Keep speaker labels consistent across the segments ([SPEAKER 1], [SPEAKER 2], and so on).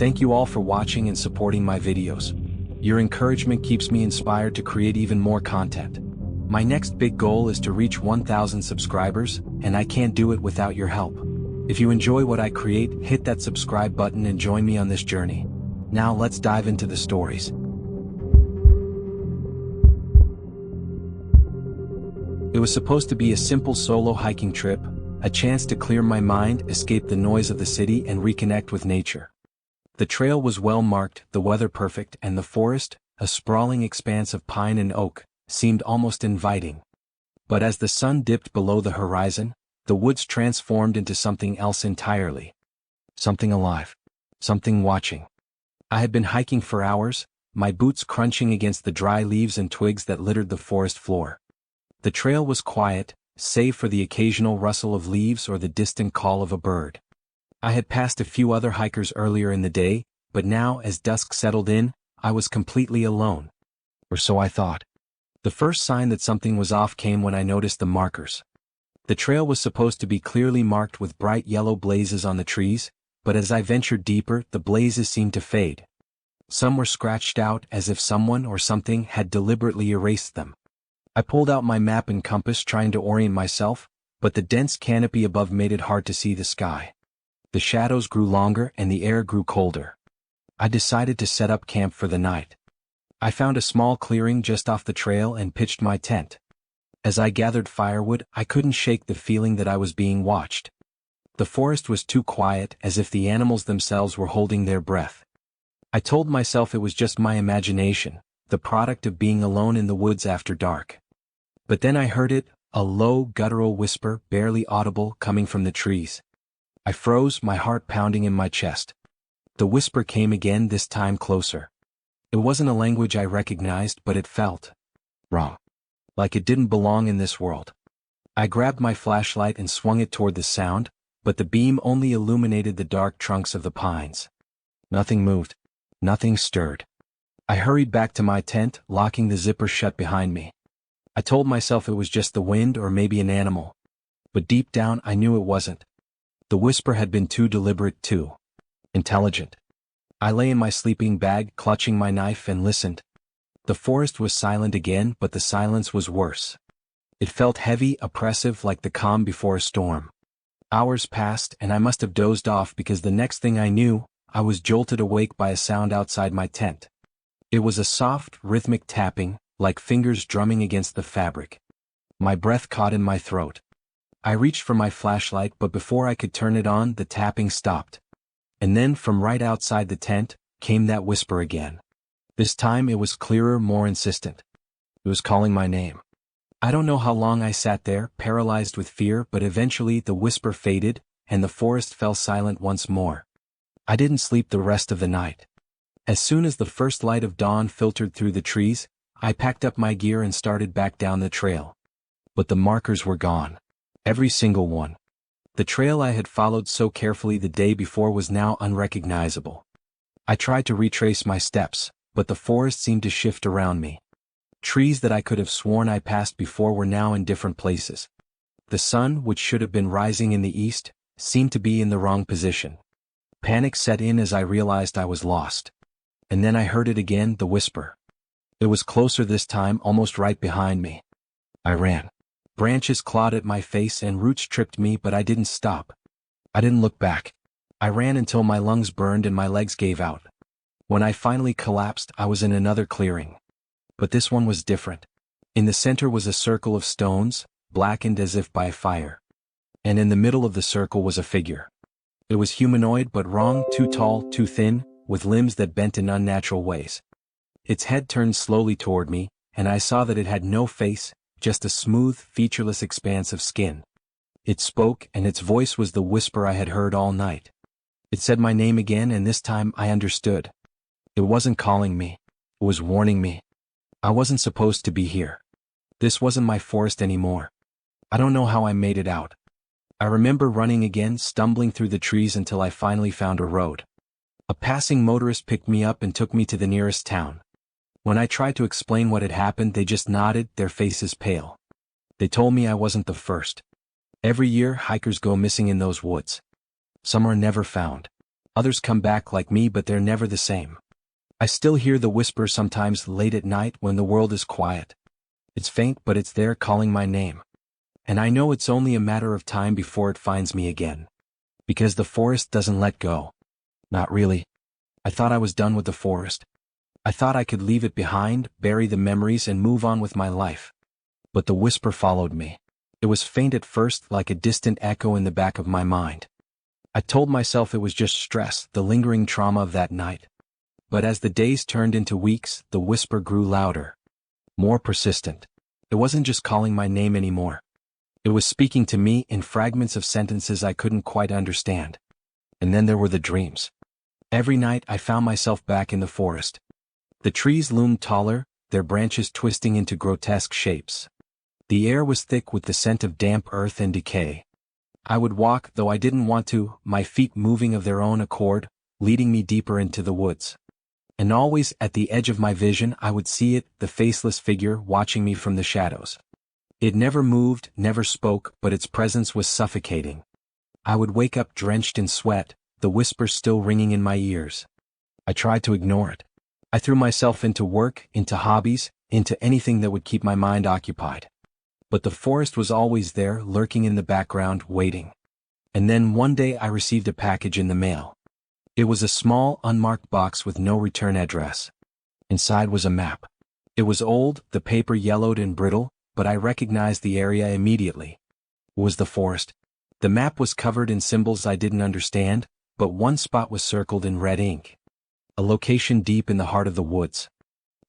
[SPEAKER 1] Thank you all for watching and supporting my videos. Your encouragement keeps me inspired to create even more content. My next big goal is to reach 1,000 subscribers, and I can't do it without your help. If you enjoy what I create, hit that subscribe button and join me on this journey. Now let's dive into the stories. It was supposed to be a simple solo hiking trip, a chance to clear my mind, escape the noise of the city and reconnect with nature. The trail was well marked, the weather perfect, and the forest, a sprawling expanse of pine and oak, seemed almost inviting. But as the sun dipped below the horizon, the woods transformed into something else entirely. Something alive. Something watching. I had been hiking for hours, my boots crunching against the dry leaves and twigs that littered the forest floor. The trail was quiet, save for the occasional rustle of leaves or the distant call of a bird. I had passed a few other hikers earlier in the day, but now as dusk settled in, I was completely alone. Or so I thought. The first sign that something was off came when I noticed the markers. The trail was supposed to be clearly marked with bright yellow blazes on the trees, but as I ventured deeper, the blazes seemed to fade. Some were scratched out as if someone or something had deliberately erased them. I pulled out my map and compass trying to orient myself, but the dense canopy above made it hard to see the sky. The shadows grew longer and the air grew colder. I decided to set up camp for the night. I found a small clearing just off the trail and pitched my tent. As I gathered firewood, I couldn't shake the feeling that I was being watched. The forest was too quiet, as if the animals themselves were holding their breath. I told myself it was just my imagination, the product of being alone in the woods after dark. But then I heard it, a low, guttural whisper, barely audible, coming from the trees. I froze, my heart pounding in my chest. The whisper came again, this time closer. It wasn't a language I recognized, but it felt wrong. Like it didn't belong in this world. I grabbed my flashlight and swung it toward the sound, but the beam only illuminated the dark trunks of the pines. Nothing moved. Nothing stirred. I hurried back to my tent, locking the zipper shut behind me. I told myself it was just the wind or maybe an animal. But deep down I knew it wasn't. The whisper had been too deliberate, too intelligent. I lay in my sleeping bag, clutching my knife, and listened. The forest was silent again, but the silence was worse. It felt heavy, oppressive, like the calm before a storm. Hours passed, and I must have dozed off because the next thing I knew, I was jolted awake by a sound outside my tent. It was a soft, rhythmic tapping, like fingers drumming against the fabric. My breath caught in my throat. I reached for my flashlight, but before I could turn it on, the tapping stopped. And then, from right outside the tent, came that whisper again. This time it was clearer, more insistent. It was calling my name. I don't know how long I sat there, paralyzed with fear, but eventually the whisper faded, and the forest fell silent once more. I didn't sleep the rest of the night. As soon as the first light of dawn filtered through the trees, I packed up my gear and started back down the trail. But the markers were gone. Every single one. The trail I had followed so carefully the day before was now unrecognizable. I tried to retrace my steps, but the forest seemed to shift around me. Trees that I could have sworn I passed before were now in different places. The sun, which should have been rising in the east, seemed to be in the wrong position. Panic set in as I realized I was lost. And then I heard it again, the whisper. It was closer this time, almost right behind me. I ran. Branches clawed at my face and roots tripped me, but I didn't stop. I didn't look back. I ran until my lungs burned and my legs gave out. When I finally collapsed, I was in another clearing. But this one was different. In the center was a circle of stones, blackened as if by fire. And in the middle of the circle was a figure. It was humanoid but wrong, too tall, too thin, with limbs that bent in unnatural ways. Its head turned slowly toward me, and I saw that it had no face, just a smooth, featureless expanse of skin. It spoke, and its voice was the whisper I had heard all night. It said my name again, and this time I understood. It wasn't calling me. It was warning me. I wasn't supposed to be here. This wasn't my forest anymore. I don't know how I made it out. I remember running again, stumbling through the trees until I finally found a road. A passing motorist picked me up and took me to the nearest town. When I tried to explain what had happened, they just nodded, their faces pale. They told me I wasn't the first. Every year, hikers go missing in those woods. Some are never found. Others come back like me, but they're never the same. I still hear the whisper sometimes late at night when the world is quiet. It's faint, but it's there calling my name. And I know it's only a matter of time before it finds me again. Because the forest doesn't let go. Not really. I thought I was done with the forest. I thought I could leave it behind, bury the memories, and move on with my life. But the whisper followed me. It was faint at first, like a distant echo in the back of my mind. I told myself it was just stress, the lingering trauma of that night. But as the days turned into weeks, the whisper grew louder. More persistent. It wasn't just calling my name anymore. It was speaking to me in fragments of sentences I couldn't quite understand. And then there were the dreams. Every night I found myself back in the forest. The trees loomed taller, their branches twisting into grotesque shapes. The air was thick with the scent of damp earth and decay. I would walk, though I didn't want to, my feet moving of their own accord, leading me deeper into the woods. And always, at the edge of my vision, I would see it, the faceless figure watching me from the shadows. It never moved, never spoke, but its presence was suffocating. I would wake up drenched in sweat, the whisper still ringing in my ears. I tried to ignore it. I threw myself into work, into hobbies, into anything that would keep my mind occupied. But the forest was always there, lurking in the background, waiting. And then one day I received a package in the mail. It was a small, unmarked box with no return address. Inside was a map. It was old, the paper yellowed and brittle, but I recognized the area immediately. It was the forest. The map was covered in symbols I didn't understand, but one spot was circled in red ink. A location deep in the heart of the woods.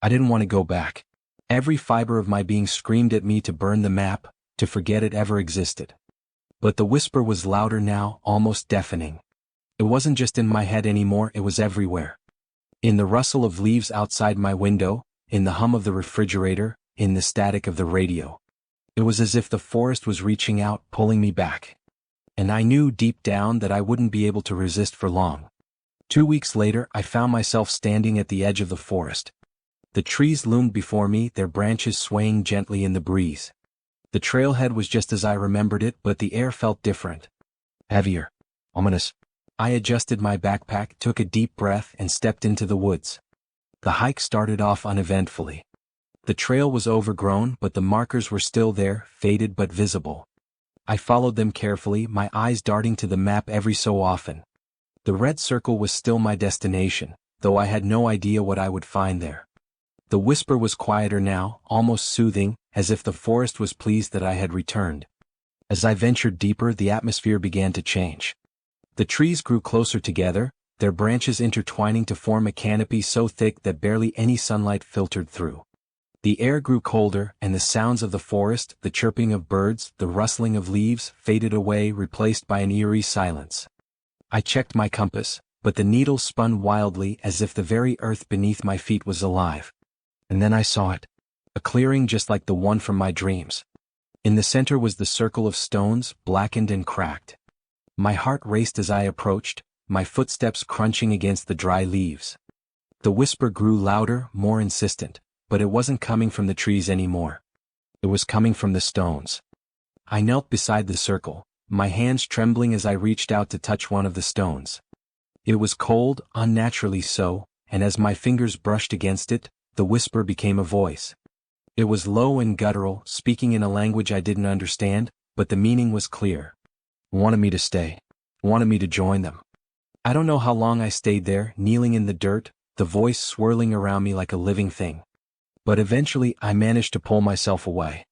[SPEAKER 1] I didn't want to go back. Every fiber of my being screamed at me to burn the map, to forget it ever existed. But the whisper was louder now, almost deafening. It wasn't just in my head anymore, it was everywhere. In the rustle of leaves outside my window, in the hum of the refrigerator, in the static of the radio. It was as if the forest was reaching out, pulling me back. And I knew deep down that I wouldn't be able to resist for long. 2 weeks later, I found myself standing at the edge of the forest. The trees loomed before me, their branches swaying gently in the breeze. The trailhead was just as I remembered it, but the air felt different. Heavier. Ominous. I adjusted my backpack, took a deep breath, and stepped into the woods. The hike started off uneventfully. The trail was overgrown, but the markers were still there, faded but visible. I followed them carefully, my eyes darting to the map every so often. The red circle was still my destination, though I had no idea what I would find there. The whisper was quieter now, almost soothing, as if the forest was pleased that I had returned. As I ventured deeper, the atmosphere began to change. The trees grew closer together, their branches intertwining to form a canopy so thick that barely any sunlight filtered through. The air grew colder, and the sounds of the forest, the chirping of birds, the rustling of leaves, faded away, replaced by an eerie silence. I checked my compass, but the needle spun wildly as if the very earth beneath my feet was alive. And then I saw it. A clearing just like the one from my dreams. In the center was the circle of stones, blackened and cracked. My heart raced as I approached, my footsteps crunching against the dry leaves. The whisper grew louder, more insistent, but it wasn't coming from the trees anymore. It was coming from the stones. I knelt beside the circle, my hands trembling as I reached out to touch one of the stones. It was cold, unnaturally so, and as my fingers brushed against it, the whisper became a voice. It was low and guttural, speaking in a language I didn't understand, but the meaning was clear. Wanted me to stay. Wanted me to join them. I don't know how long I stayed there, kneeling in the dirt, the voice swirling around me like a living thing. But eventually I managed to pull myself away.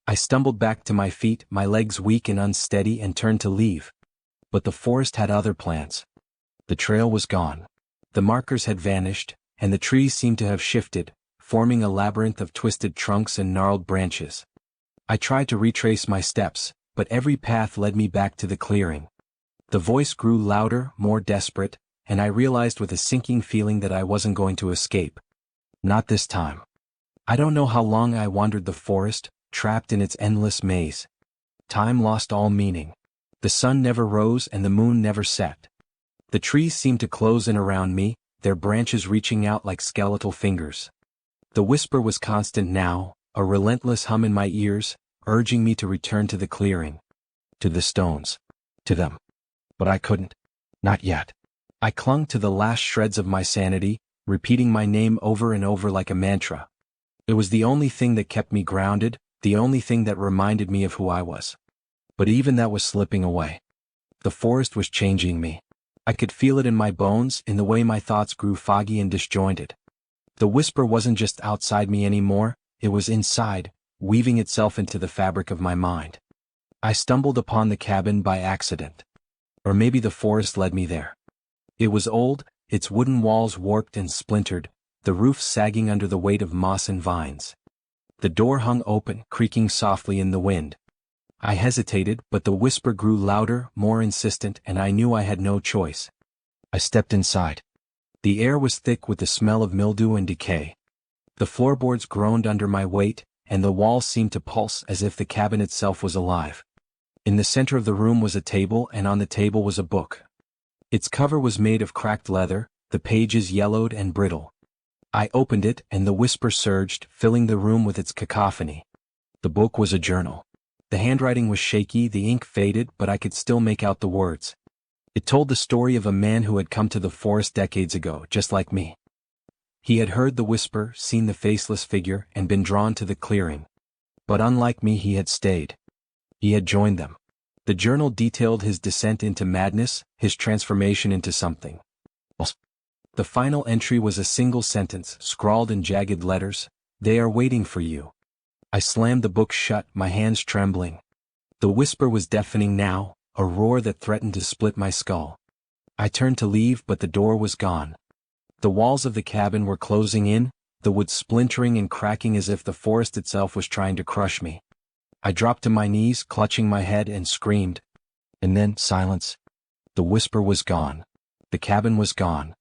[SPEAKER 1] I stumbled back to my feet, my legs weak and unsteady, and turned to leave. But the forest had other plans. The trail was gone. The markers had vanished, and the trees seemed to have shifted, forming a labyrinth of twisted trunks and gnarled branches. I tried to retrace my steps, but every path led me back to the clearing. The voice grew louder, more desperate, and I realized with a sinking feeling that I wasn't going to escape. Not this time. I don't know how long I wandered the forest, trapped in its endless maze. Time lost all meaning. The sun never rose and the moon never set. The trees seemed to close in around me, their branches reaching out like skeletal fingers. The whisper was constant now, a relentless hum in my ears, urging me to return to the clearing. To the stones. To them. But I couldn't. Not yet. I clung to the last shreds of my sanity, repeating my name over and over like a mantra. It was the only thing that kept me grounded, the only thing that reminded me of who I was. But even that was slipping away. The forest was changing me. I could feel it in my bones, in the way my thoughts grew foggy and disjointed. The whisper wasn't just outside me anymore, it was inside, weaving itself into the fabric of my mind. I stumbled upon the cabin by accident. Or maybe the forest led me there. It was old, its wooden walls warped and splintered, the roof sagging under the weight of moss and vines. The door hung open, creaking softly in the wind. I hesitated, but the whisper grew louder, more insistent, and I knew I had no choice. I stepped inside. The air was thick with the smell of mildew and decay. The floorboards groaned under my weight, and the walls seemed to pulse as if the cabin itself was alive. In the center of the room was a table, and on the table was a book. Its cover was made of cracked leather, the pages yellowed and brittle. I opened it, and the whisper surged, filling the room with its cacophony. The book was a journal. The handwriting was shaky, the ink faded, but I could still make out the words. It told the story of a man who had come to the forest decades ago, just like me. He had heard the whisper, seen the faceless figure, and been drawn to the clearing. But unlike me, he had stayed. He had joined them. The journal detailed his descent into madness, his transformation into something else. The final entry was a single sentence, scrawled in jagged letters: "They are waiting for you." I slammed the book shut, my hands trembling. The whisper was deafening now, a roar that threatened to split my skull. I turned to leave, but the door was gone. The walls of the cabin were closing in, the wood splintering and cracking as if the forest itself was trying to crush me. I dropped to my knees, clutching my head, and screamed. And then, silence. The whisper was gone. The cabin was gone.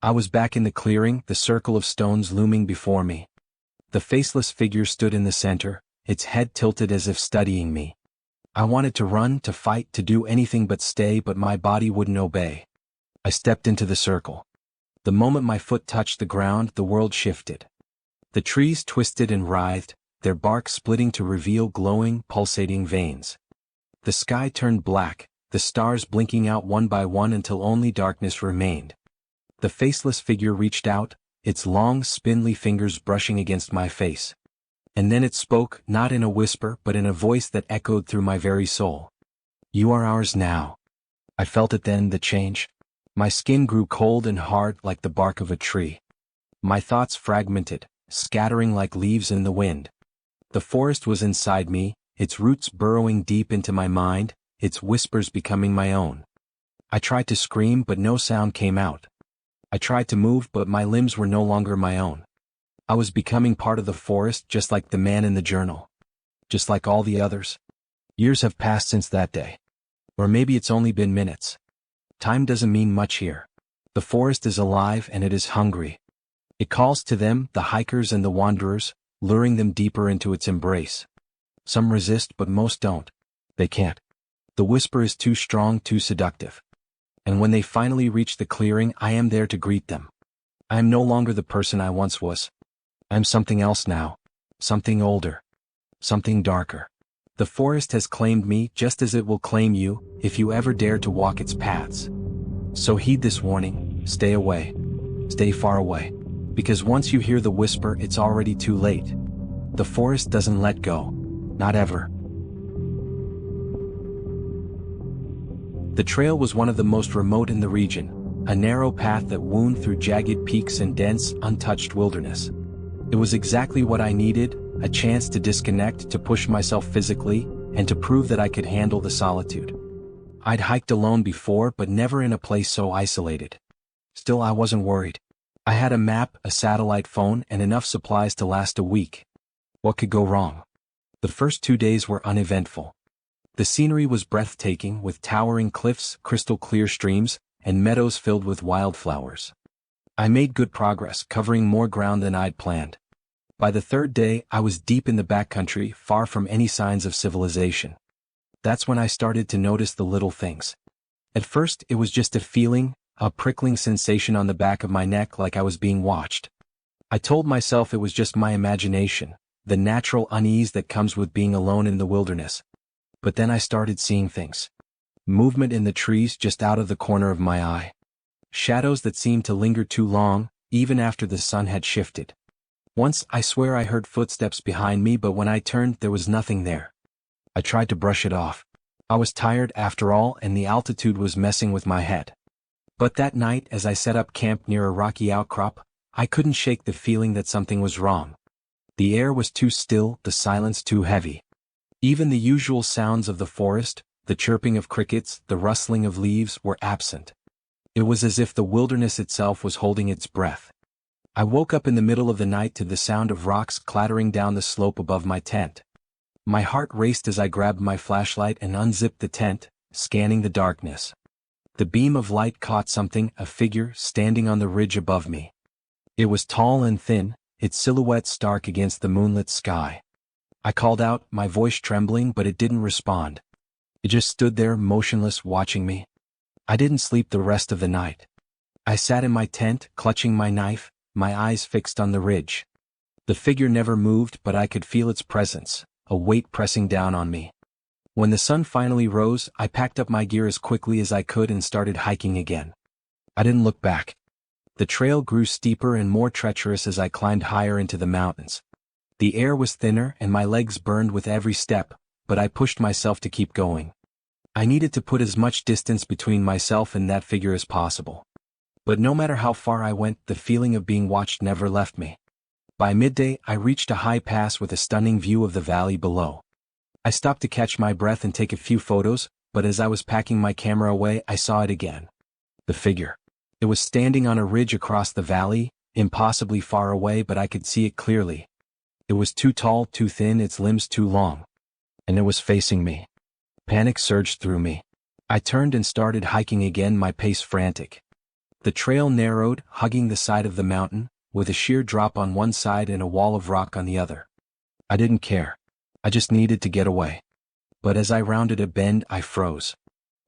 [SPEAKER 1] I was back in the clearing, the circle of stones looming before me. The faceless figure stood in the center, its head tilted as if studying me. I wanted to run, to fight, to do anything but stay, but my body wouldn't obey. I stepped into the circle. The moment my foot touched the ground, the world shifted. The trees twisted and writhed, their bark splitting to reveal glowing, pulsating veins. The sky turned black, the stars blinking out one by one until only darkness remained. The faceless figure reached out, its long, spindly fingers brushing against my face. And then it spoke, not in a whisper but in a voice that echoed through my very soul. "You are ours now." I felt it then, the change. My skin grew cold and hard like the bark of a tree. My thoughts fragmented, scattering like leaves in the wind. The forest was inside me, its roots burrowing deep into my mind, its whispers becoming my own. I tried to scream, but no sound came out. I tried to move, but my limbs were no longer my own. I was becoming part of the forest, just like the man in the journal. Just like all the others. Years have passed since that day. Or maybe it's only been minutes. Time doesn't mean much here. The forest is alive and it is hungry. It calls to them, the hikers and the wanderers, luring them deeper into its embrace. Some resist, but most don't. They can't. The whisper is too strong, too seductive. And when they finally reach the clearing, I am there to greet them. I am no longer the person I once was. I am something else now. Something older. Something darker. The forest has claimed me just as it will claim you, if you ever dare to walk its paths. So heed this warning, stay away. Stay far away. Because once you hear the whisper, it's already too late. The forest doesn't let go. Not ever. The trail was one of the most remote in the region, a narrow path that wound through jagged peaks and dense, untouched wilderness. It was exactly what I needed, a chance to disconnect, to push myself physically, and to prove that I could handle the solitude. I'd hiked alone before, but never in a place so isolated. Still, I wasn't worried. I had a map, a satellite phone, and enough supplies to last a week. What could go wrong? The first 2 days were uneventful. The scenery was breathtaking, with towering cliffs, crystal-clear streams, and meadows filled with wildflowers. I made good progress, covering more ground than I'd planned. By the third day, I was deep in the backcountry, far from any signs of civilization. That's when I started to notice the little things. At first, it was just a feeling, a prickling sensation on the back of my neck, like I was being watched. I told myself it was just my imagination, the natural unease that comes with being alone in the wilderness. But then I started seeing things. Movement in the trees just out of the corner of my eye. shadows that seemed to linger too long, even after the sun had shifted. Once I swear I heard footsteps behind me, but when I turned there was nothing there. I tried to brush it off. I was tired after all, and the altitude was messing with my head. But that night, as I set up camp near a rocky outcrop, I couldn't shake the feeling that something was wrong. The air was too still, the silence too heavy. Even the usual sounds of the forest, the chirping of crickets, the rustling of leaves, were absent. It was as if the wilderness itself was holding its breath. I woke up in the middle of the night to the sound of rocks clattering down the slope above my tent. My heart raced as I grabbed my flashlight and unzipped the tent, scanning the darkness. The beam of light caught something, a figure standing on the ridge above me. It was tall and thin, its silhouette stark against the moonlit sky. I called out, my voice trembling, but it didn't respond. It just stood there, motionless, watching me. I didn't sleep the rest of the night. I sat in my tent, clutching my knife, my eyes fixed on the ridge. The figure never moved, but I could feel its presence, a weight pressing down on me. When the sun finally rose, I packed up my gear as quickly as I could and started hiking again. I didn't look back. The trail grew steeper and more treacherous as I climbed higher into the mountains. The air was thinner and my legs burned with every step, but I pushed myself to keep going. I needed to put as much distance between myself and that figure as possible. But no matter how far I went, the feeling of being watched never left me. By midday, I reached a high pass with a stunning view of the valley below. I stopped to catch my breath and take a few photos, but as I was packing my camera away, I saw it again. The figure. It was standing on a ridge across the valley, impossibly far away, but I could see it clearly. It was too tall, too thin, its limbs too long. And it was facing me. Panic surged through me. I turned and started hiking again, my pace frantic. The trail narrowed, hugging the side of the mountain, with a sheer drop on one side and a wall of rock on the other. I didn't care. I just needed to get away. But as I rounded a bend, I froze.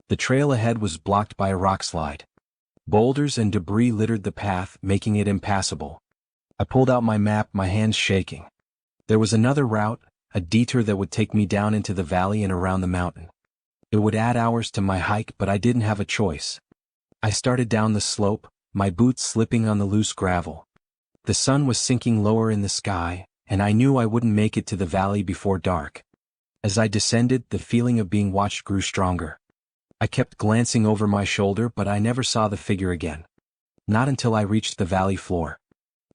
[SPEAKER 1] The trail ahead was blocked by a rock slide. Boulders and debris littered the path, making it impassable. I pulled out my map, my hands shaking. There was another route, a detour that would take me down into the valley and around the mountain. It would add hours to my hike, but I didn't have a choice. I started down the slope, my boots slipping on the loose gravel. The sun was sinking lower in the sky, and I knew I wouldn't make it to the valley before dark. As I descended, the feeling of being watched grew stronger. I kept glancing over my shoulder, but I never saw the figure again. Not until I reached the valley floor.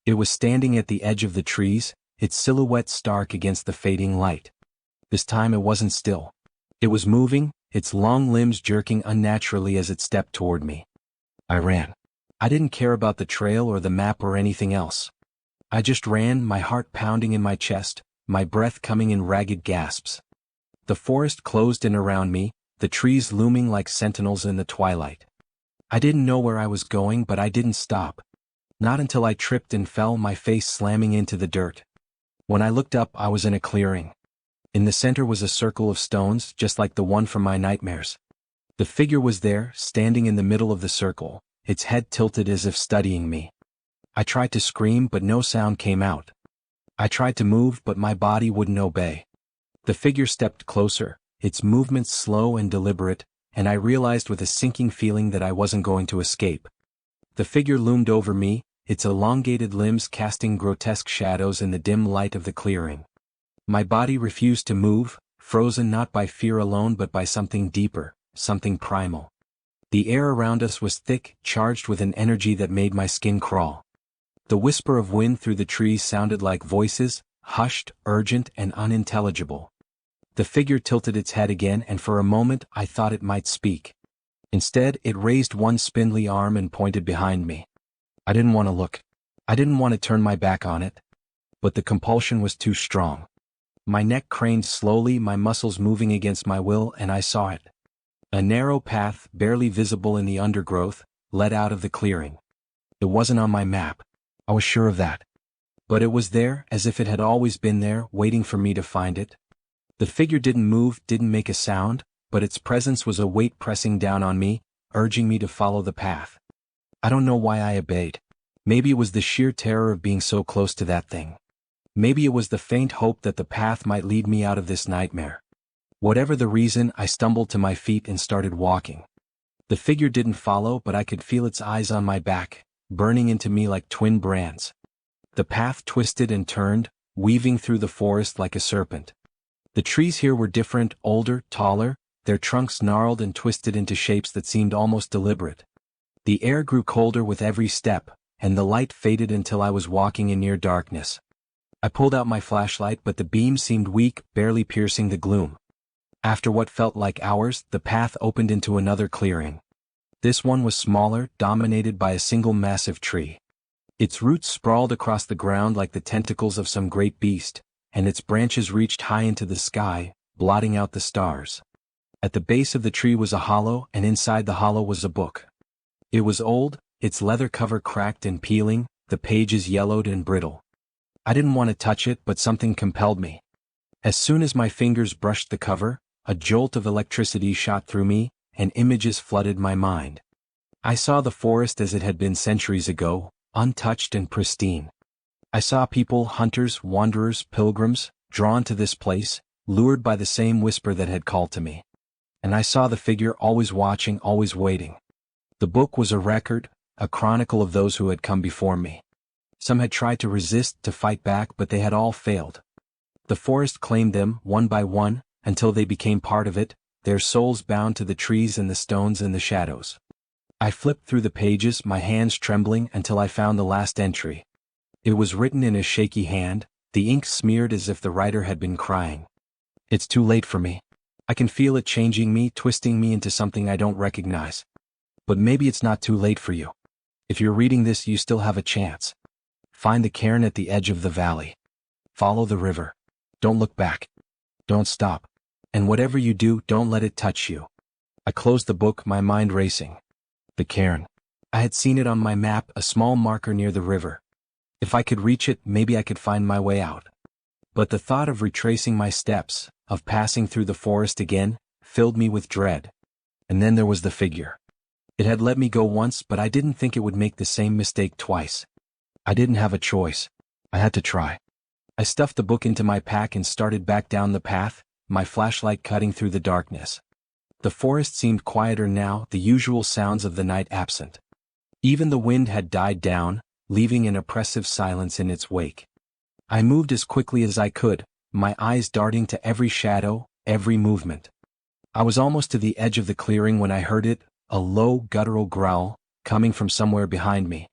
[SPEAKER 1] It was standing at the edge of the trees, its silhouette stark against the fading light. This time it wasn't still. It was moving, its long limbs jerking unnaturally as it stepped toward me. I ran. I didn't care about the trail or the map or anything else. I just ran, my heart pounding in my chest, my breath coming in ragged gasps. The forest closed in around me, the trees looming like sentinels in the twilight. I didn't know where I was going, but I didn't stop. Not until I tripped and fell, my face slamming into the dirt. When I looked up, I was in a clearing. In the center was a circle of stones, just like the one from my nightmares. The figure was there, standing in the middle of the circle, its head tilted as if studying me. I tried to scream, but no sound came out. I tried to move, but my body wouldn't obey. The figure stepped closer, its movements slow and deliberate, and I realized with a sinking feeling that I wasn't going to escape. The figure loomed over me, its elongated limbs casting grotesque shadows in the dim light of the clearing. My body refused to move, frozen not by fear alone but by something deeper, something primal. The air around us was thick, charged with an energy that made my skin crawl. The whisper of wind through the trees sounded like voices, hushed, urgent, and unintelligible. The figure tilted its head again, and for a moment I thought it might speak. Instead, it raised one spindly arm and pointed behind me. I didn't want to look. I didn't want to turn my back on it. But the compulsion was too strong. My neck craned slowly, my muscles moving against my will, and I saw it. A narrow path, barely visible in the undergrowth, led out of the clearing. It wasn't on my map. I was sure of that. But it was there, as if it had always been there, waiting for me to find it. The figure didn't move, didn't make a sound, but its presence was a weight pressing down on me, urging me to follow the path. I don't know why I obeyed. Maybe it was the sheer terror of being so close to that thing. Maybe it was the faint hope that the path might lead me out of this nightmare. Whatever the reason, I stumbled to my feet and started walking. The figure didn't follow, but I could feel its eyes on my back, burning into me like twin brands. The path twisted and turned, weaving through the forest like a serpent. The trees here were different, older, taller, their trunks gnarled and twisted into shapes that seemed almost deliberate. The air grew colder with every step, and the light faded until I was walking in near darkness. I pulled out my flashlight, but the beam seemed weak, barely piercing the gloom. After what felt like hours, the path opened into another clearing. This one was smaller, dominated by a single massive tree. Its roots sprawled across the ground like the tentacles of some great beast, and its branches reached high into the sky, blotting out the stars. At the base of the tree was a hollow, and inside the hollow was a book. It was old, its leather cover cracked and peeling, the pages yellowed and brittle. I didn't want to touch it, but something compelled me. As soon as my fingers brushed the cover, a jolt of electricity shot through me, and images flooded my mind. I saw the forest as it had been centuries ago, untouched and pristine. I saw people, hunters, wanderers, pilgrims, drawn to this place, lured by the same whisper that had called to me. And I saw the figure always watching, always waiting. The book was a record, a chronicle of those who had come before me. Some had tried to resist, to fight back, but they had all failed. The forest claimed them, one by one, until they became part of it, their souls bound to the trees and the stones and the shadows. I flipped through the pages, my hands trembling, until I found the last entry. It was written in a shaky hand, the ink smeared as if the writer had been crying. "It's too late for me. I can feel it changing me, twisting me into something I don't recognize. But maybe it's not too late for you. If you're reading this, you still have a chance. Find the cairn at the edge of the valley. Follow the river. Don't look back. Don't stop. And whatever you do, don't let it touch you." I closed the book, my mind racing. The cairn. I had seen it on my map, a small marker near the river. If I could reach it, maybe I could find my way out. But the thought of retracing my steps, of passing through the forest again, filled me with dread. And then there was the figure. It had let me go once, but I didn't think it would make the same mistake twice. I didn't have a choice. I had to try. I stuffed the book into my pack and started back down the path, my flashlight cutting through the darkness. The forest seemed quieter now, the usual sounds of the night absent. Even the wind had died down, leaving an oppressive silence in its wake. I moved as quickly as I could, my eyes darting to every shadow, every movement. I was almost to the edge of the clearing when I heard it, a low, guttural growl, coming from somewhere behind me.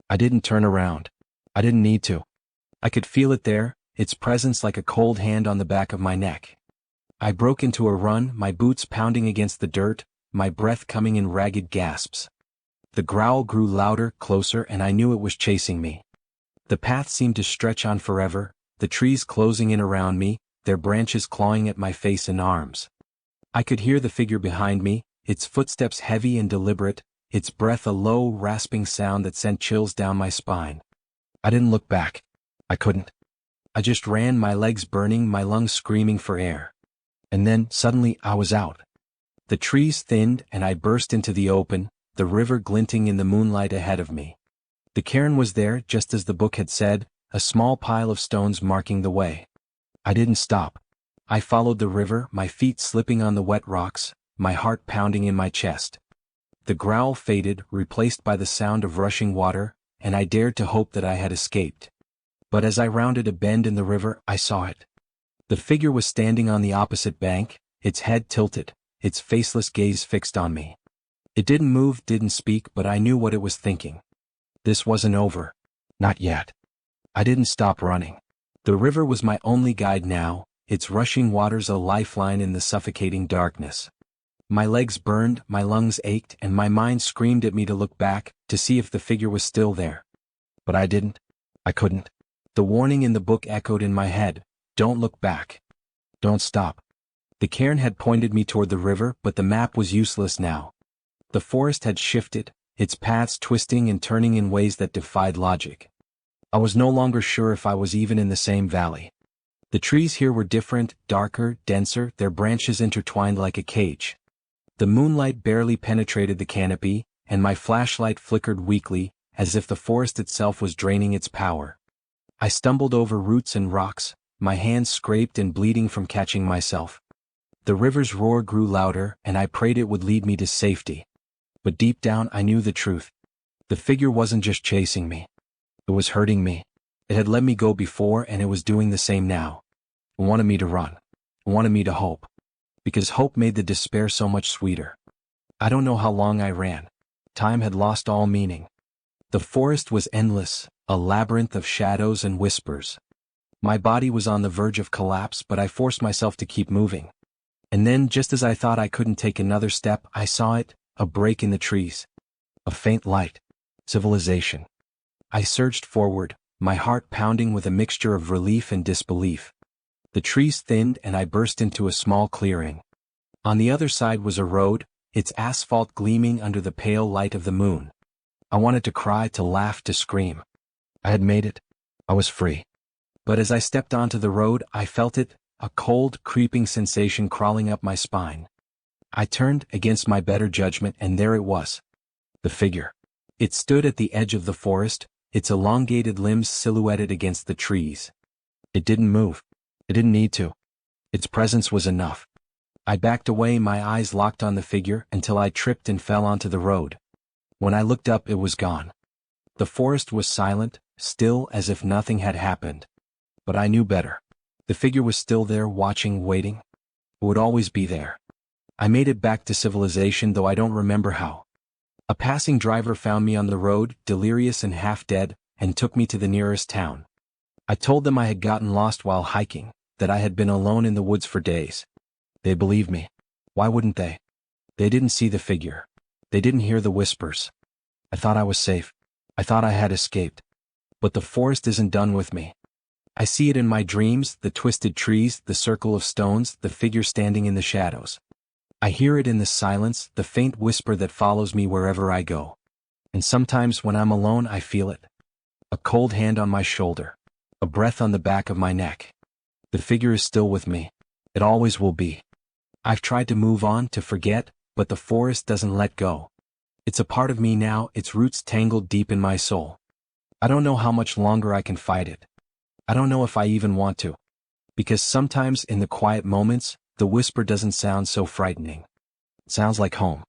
[SPEAKER 1] I didn't turn around. I didn't need to. I could feel it there, its presence like a cold hand on the back of my neck. I broke into a run, my boots pounding against the dirt, my breath coming in ragged gasps. The growl grew louder, closer, and I knew it was chasing me. The path seemed to stretch on forever, the trees closing in around me, their branches clawing at my face and arms. I could hear the figure behind me, its footsteps heavy and deliberate, its breath a low, rasping sound that sent chills down my spine. I didn't look back. I couldn't. I just ran, my legs burning, my lungs screaming for air. And then, suddenly, I was out. The trees thinned, and I burst into the open, the river glinting in the moonlight ahead of me. The cairn was there, just as the book had said, a small pile of stones marking the way. I didn't stop. I followed the river, my feet slipping on the wet rocks, my heart pounding in my chest. The growl faded, replaced by the sound of rushing water, and I dared to hope that I had escaped. But as I rounded a bend in the river, I saw it. The figure was standing on the opposite bank, its head tilted, its faceless gaze fixed on me. It didn't move, didn't speak, but I knew what it was thinking. This wasn't over. Not yet. I didn't stop running. The river was my only guide now, its rushing waters a lifeline in the suffocating darkness. My legs burned, my lungs ached, and my mind screamed at me to look back, to see if the figure was still there. But I didn't. I couldn't. The warning in the book echoed in my head. Don't look back. Don't stop. The cairn had pointed me toward the river, but the map was useless now. The forest had shifted, its paths twisting and turning in ways that defied logic. I was no longer sure if I was even in the same valley. The trees here were different, darker, denser, their branches intertwined like a cage. The moonlight barely penetrated the canopy, and my flashlight flickered weakly, as if the forest itself was draining its power. I stumbled over roots and rocks, my hands scraped and bleeding from catching myself. The river's roar grew louder, and I prayed it would lead me to safety. But deep down I knew the truth. The figure wasn't just chasing me. It was hurting me. It had let me go before and it was doing the same now. It wanted me to run. It wanted me to hope. Because hope made the despair so much sweeter. I don't know how long I ran. Time had lost all meaning. The forest was endless, a labyrinth of shadows and whispers. My body was on the verge of collapse, but I forced myself to keep moving. And then, just as I thought I couldn't take another step, I saw it, a break in the trees. A faint light. Civilization. I surged forward, my heart pounding with a mixture of relief and disbelief. The trees thinned and I burst into a small clearing. On the other side was a road, its asphalt gleaming under the pale light of the moon. I wanted to cry, to laugh, to scream. I had made it. I was free. But as I stepped onto the road, I felt it, a cold, creeping sensation crawling up my spine. I turned against my better judgment and there it was. The figure. It stood at the edge of the forest, its elongated limbs silhouetted against the trees. It didn't move. It didn't need to. Its presence was enough. I backed away, my eyes locked on the figure, until I tripped and fell onto the road. When I looked up, it was gone. The forest was silent, still as if nothing had happened. But I knew better. The figure was still there, watching, waiting. It would always be there. I made it back to civilization, though I don't remember how. A passing driver found me on the road, delirious and half dead, and took me to the nearest town. I told them I had gotten lost while hiking, that I had been alone in the woods for days. They believed me. Why wouldn't they? They didn't see the figure. They didn't hear the whispers. I thought I was safe. I thought I had escaped. But the forest isn't done with me. I see it in my dreams, the twisted trees, the circle of stones, the figure standing in the shadows. I hear it in the silence, the faint whisper that follows me wherever I go. And sometimes when I'm alone, I feel it. A cold hand on my shoulder. A breath on the back of my neck. The figure is still with me. It always will be. I've tried to move on, to forget, but the forest doesn't let go. It's a part of me now, its roots tangled deep in my soul. I don't know how much longer I can fight it. I don't know if I even want to. Because sometimes in the quiet moments, the whisper doesn't sound so frightening. It sounds like home.